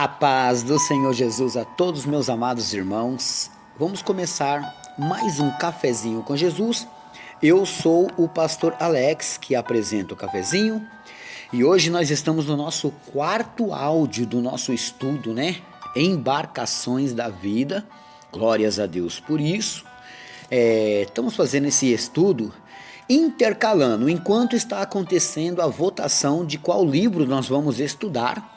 A paz do Senhor Jesus a todos os meus amados irmãos. Vamos começar mais um cafezinho com Jesus. Eu sou o pastor Alex, que apresenta o cafezinho. E hoje nós estamos no nosso quarto áudio do nosso estudo, Embarcações da vida. Glórias a Deus por isso. Estamos fazendo esse estudo intercalando, enquanto está acontecendo a votação de qual livro nós vamos estudar.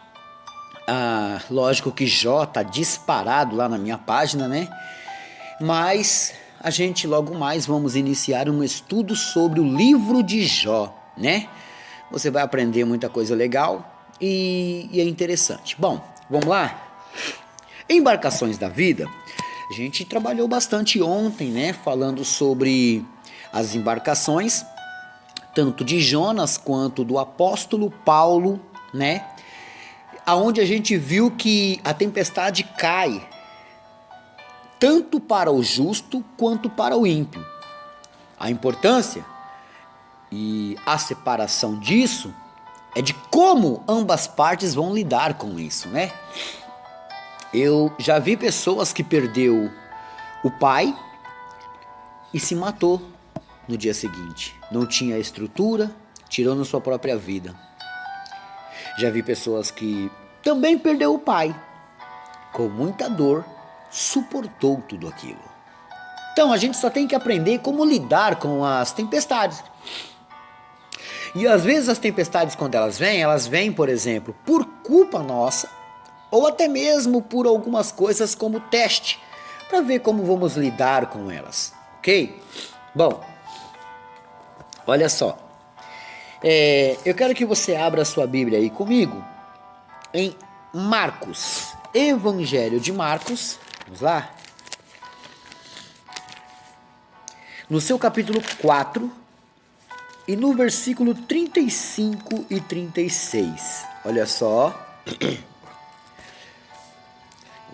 Lógico que Jó está disparado lá na minha página, Mas a gente logo mais vamos iniciar um estudo sobre o livro de Jó, Você vai aprender muita coisa legal e é interessante. Bom, vamos lá? Embarcações da vida. A gente trabalhou bastante ontem, falando sobre as embarcações, tanto de Jonas quanto do apóstolo Paulo, aonde a gente viu que a tempestade cai tanto para o justo quanto para o ímpio. A importância e a separação disso é de como ambas partes vão lidar com isso, Eu já vi pessoas que perdeu o pai e se matou no dia seguinte. Não tinha estrutura, tirando sua própria vida. Já vi pessoas que também perdeu o pai. Com muita dor, suportou tudo aquilo. Então a gente só tem que aprender como lidar com as tempestades. E às vezes as tempestades, quando elas vêm, por exemplo, por culpa nossa, ou até mesmo por algumas coisas como teste, para ver como vamos lidar com elas, ok? Bom, olha só. Eu quero que você abra a sua Bíblia aí comigo em Marcos, Evangelho de Marcos, vamos lá? No seu capítulo 4 e no versículo 35 e 36, olha só.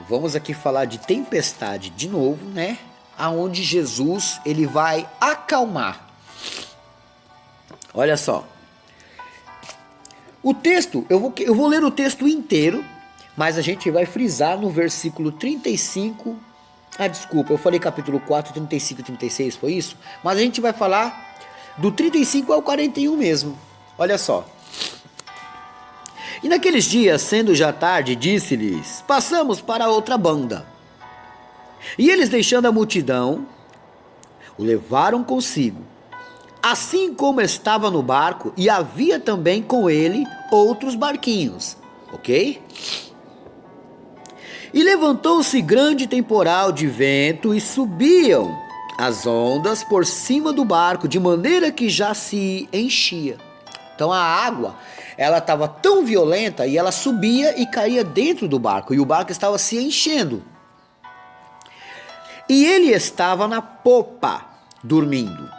Vamos aqui falar de tempestade de novo, aonde Jesus ele vai acalmar. Olha só. O texto, eu vou ler o texto inteiro, mas a gente vai frisar no versículo 35. Desculpa, eu falei capítulo 4, 35 e 36, foi isso? Mas a gente vai falar do 35 ao 41 mesmo. Olha só. E naqueles dias, sendo já tarde, disse-lhes: passamos para outra banda. E eles, deixando a multidão, o levaram consigo, assim como estava no barco, e havia também com ele outros barquinhos, ok? E levantou-se grande temporal de vento, e subiam as ondas por cima do barco, de maneira que já se enchia. Então a água, ela estava tão violenta e ela subia e caía dentro do barco. E o barco estava se enchendo. E ele estava na popa, dormindo,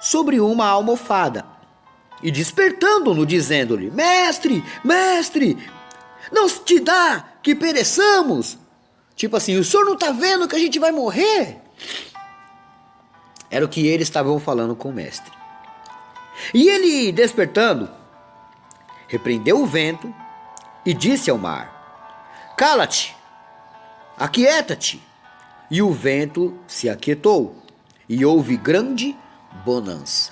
sobre uma almofada. E despertando-no, dizendo-lhe: mestre, mestre, não te dá que pereçamos? Tipo assim, o senhor não está vendo que a gente vai morrer? Era o que eles estavam falando com o mestre. E ele, despertando, repreendeu o vento e disse ao mar: cala-te, aquieta-te. E o vento se aquietou, e houve grande bonança,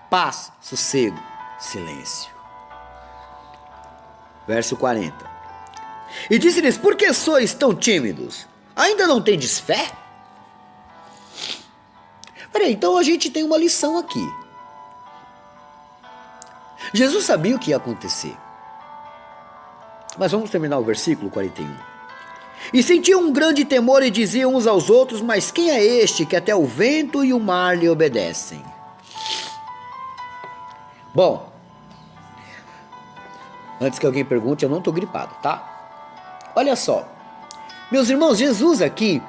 paz, sossego, silêncio. Verso 40. E disse-lhes: por que sois tão tímidos? Ainda não tendes fé? Peraí, então a gente tem uma lição aqui. Jesus sabia o que ia acontecer. Mas vamos terminar o versículo 41. E sentiam um grande temor e diziam uns aos outros: mas quem é este que até o vento e o mar lhe obedecem? Bom, antes que alguém pergunte, eu não estou gripado, tá? Olha só, meus irmãos, Jesus aqui,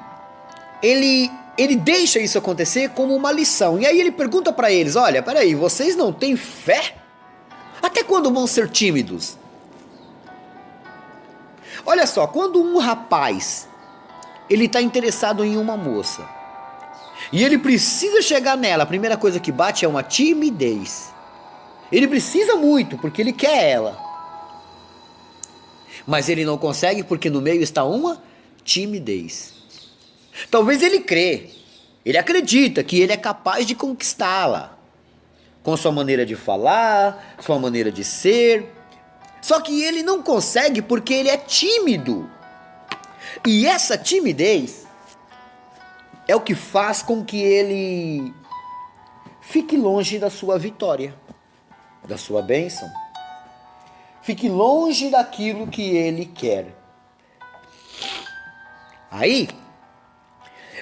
ele deixa isso acontecer como uma lição. E aí ele pergunta para eles: olha, peraí, vocês não têm fé? Até quando vão ser tímidos? Olha só, quando um rapaz, ele está interessado em uma moça, e ele precisa chegar nela, a primeira coisa que bate é uma timidez. Ele precisa muito, porque ele quer ela. Mas ele não consegue porque no meio está uma timidez. Talvez ele crê, ele acredita que ele é capaz de conquistá-la. Com sua maneira de falar, sua maneira de ser. Só que ele não consegue porque ele é tímido. E essa timidez é o que faz com que ele fique longe da sua vitória, da sua bênção. Fique longe daquilo que ele quer. Aí,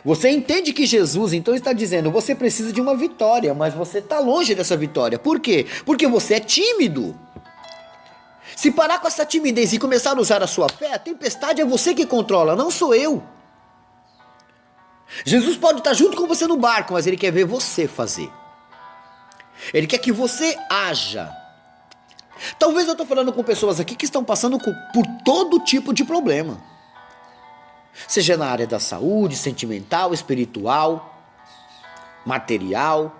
você entende que Jesus então está dizendo, você precisa de uma vitória, mas você está longe dessa vitória. Por quê? Porque você é tímido. Se parar com essa timidez e começar a usar a sua fé, a tempestade é você que controla, não sou eu. Jesus pode estar junto com você no barco, mas ele quer ver você fazer. Ele quer que você haja. Talvez eu estou falando com pessoas aqui que estão passando por todo tipo de problema. Seja na área da saúde, sentimental, espiritual, material.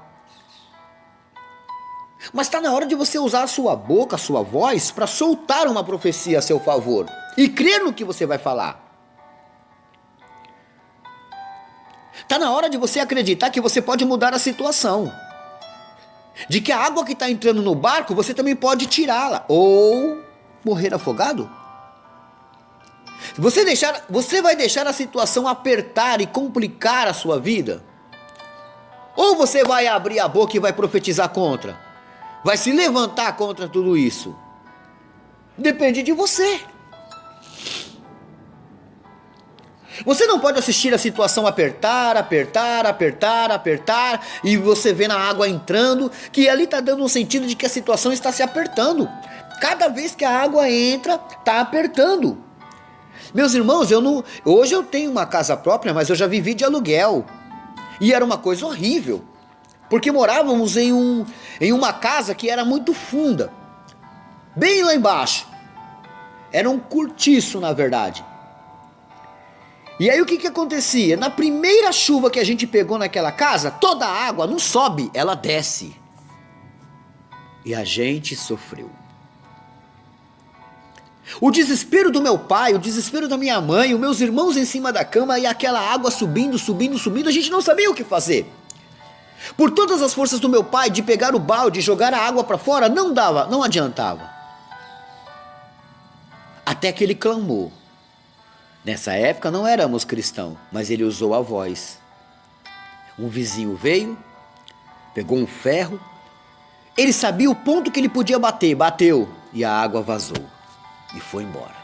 Mas está na hora de você usar a sua boca, a sua voz, para soltar uma profecia a seu favor. E crer no que você vai falar. Está na hora de você acreditar que você pode mudar a situação. De que a água que está entrando no barco, você também pode tirá-la. Ou morrer afogado. Você vai deixar a situação apertar e complicar a sua vida? Ou você vai abrir a boca e vai profetizar contra? Vai se levantar contra tudo isso? Depende de você. Você não pode assistir a situação apertar, e você vê na água entrando, que ali está dando um sentido de que a situação está se apertando. Cada vez que a água entra, está apertando. Meus irmãos, hoje eu tenho uma casa própria, mas eu já vivi de aluguel. E era uma coisa horrível, porque morávamos em uma casa que era muito funda, bem lá embaixo. Era um cortiço, na verdade. E aí o que acontecia? Na primeira chuva que a gente pegou naquela casa, toda a água não sobe, ela desce. E a gente sofreu. O desespero do meu pai, o desespero da minha mãe, os meus irmãos em cima da cama e aquela água subindo, a gente não sabia o que fazer. Por todas as forças do meu pai de pegar o balde e jogar a água para fora, não dava, não adiantava. Até que ele clamou. Nessa época não éramos cristãos, mas ele usou a voz. Um vizinho veio, pegou um ferro, ele sabia o ponto que ele podia bater, bateu e a água vazou e foi embora.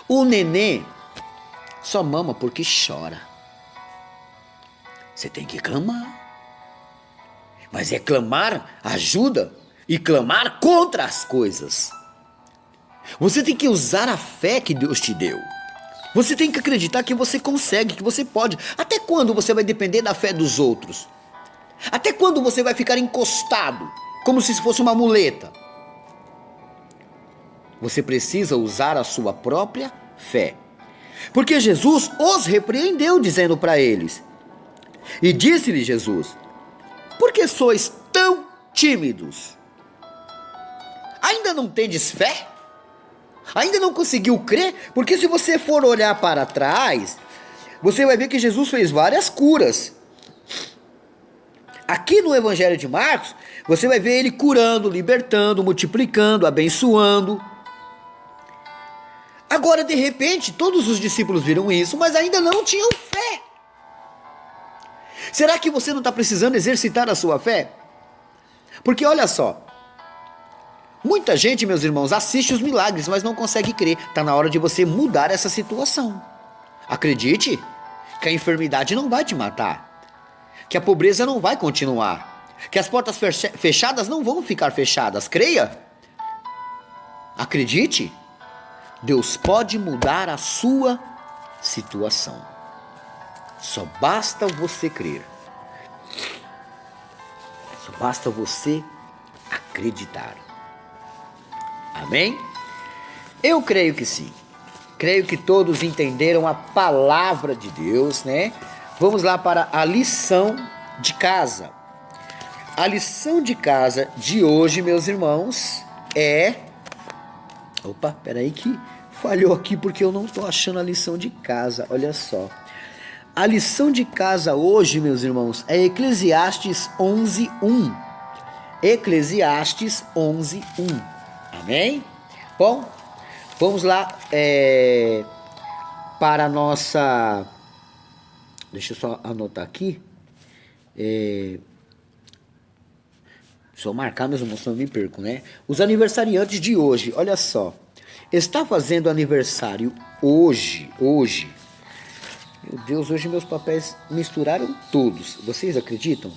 O nenê só mama porque chora. Você tem que clamar, mas é clamar ajuda e clamar contra as coisas. Você tem que usar a fé que Deus te deu. Você tem que acreditar que você consegue, que você pode. Até quando você vai depender da fé dos outros? Até quando você vai ficar encostado, como se fosse uma muleta? Você precisa usar a sua própria fé. Porque Jesus os repreendeu, dizendo para eles. E disse-lhe Jesus: por que sois tão tímidos? Ainda não tendes fé? Ainda não conseguiu crer? Porque se você for olhar para trás, você vai ver que Jesus fez várias curas. Aqui no Evangelho de Marcos, você vai ver ele curando, libertando, multiplicando, abençoando. Agora, de repente, todos os discípulos viram isso, mas ainda não tinham fé. Será que você não está precisando exercitar a sua fé? Porque olha só, muita gente, meus irmãos, assiste os milagres, mas não consegue crer. Está na hora de você mudar essa situação. Acredite que a enfermidade não vai te matar. Que a pobreza não vai continuar. Que as portas fechadas não vão ficar fechadas. Creia. Acredite. Deus pode mudar a sua situação. Só basta você crer. Só basta você acreditar. Amém? Eu creio que sim. Creio que todos entenderam a palavra de Deus, né? Vamos lá para a lição de casa. A lição de casa de hoje, meus irmãos, é Opa, peraí que falhou aqui porque eu não estou achando a lição de casa, olha só. A lição de casa hoje, meus irmãos, é Eclesiastes 11:1. Eclesiastes 11:1. Amém? Bom, vamos lá para a nossa... Deixa eu só anotar aqui. Só marcar, meus irmãos, senão eu me perco, né? Os aniversariantes de hoje, olha só. Está fazendo aniversário hoje. Meu Deus, hoje meus papéis misturaram todos. Vocês acreditam?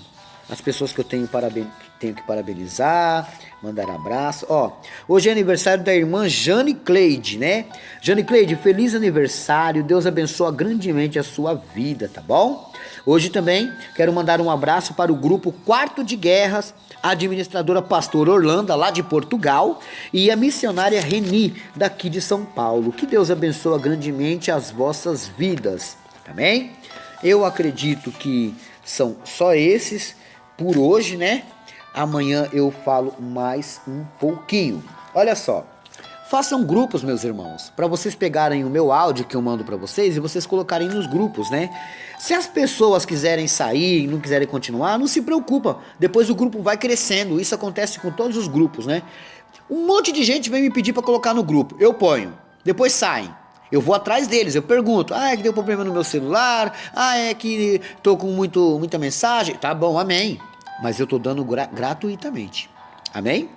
As pessoas que eu tenho que parabenizar, mandar abraço. Ó, hoje é aniversário da irmã Jane Cleide, né? Jane Cleide, feliz aniversário. Deus abençoe grandemente a sua vida, tá bom? Hoje também quero mandar um abraço para o grupo Quarto de Guerras, a administradora Pastor Orlando, lá de Portugal, e a missionária Reni, daqui de São Paulo. Que Deus abençoe grandemente as vossas vidas, amém? Eu acredito que são só esses por hoje, né? Amanhã eu falo mais um pouquinho. Olha só. Façam grupos, meus irmãos, para vocês pegarem o meu áudio que eu mando para vocês e vocês colocarem nos grupos, né? Se as pessoas quiserem sair e não quiserem continuar, não se preocupa. Depois o grupo vai crescendo. Isso acontece com todos os grupos, né? Um monte de gente vem me pedir para colocar no grupo. Eu ponho. Depois saem. Eu vou atrás deles, eu pergunto. Ah, é que deu problema no meu celular. Ah, é que tô com muita mensagem. Tá bom, amém. Mas eu tô dando gratuitamente. Amém?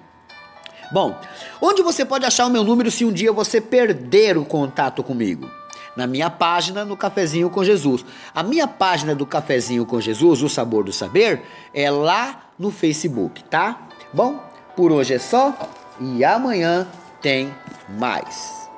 Bom, onde você pode achar o meu número se um dia você perder o contato comigo? Na minha página, no Cafezinho com Jesus. A minha página do Cafezinho com Jesus, o Sabor do Saber, é lá no Facebook, tá? Bom, por hoje é só e amanhã tem mais.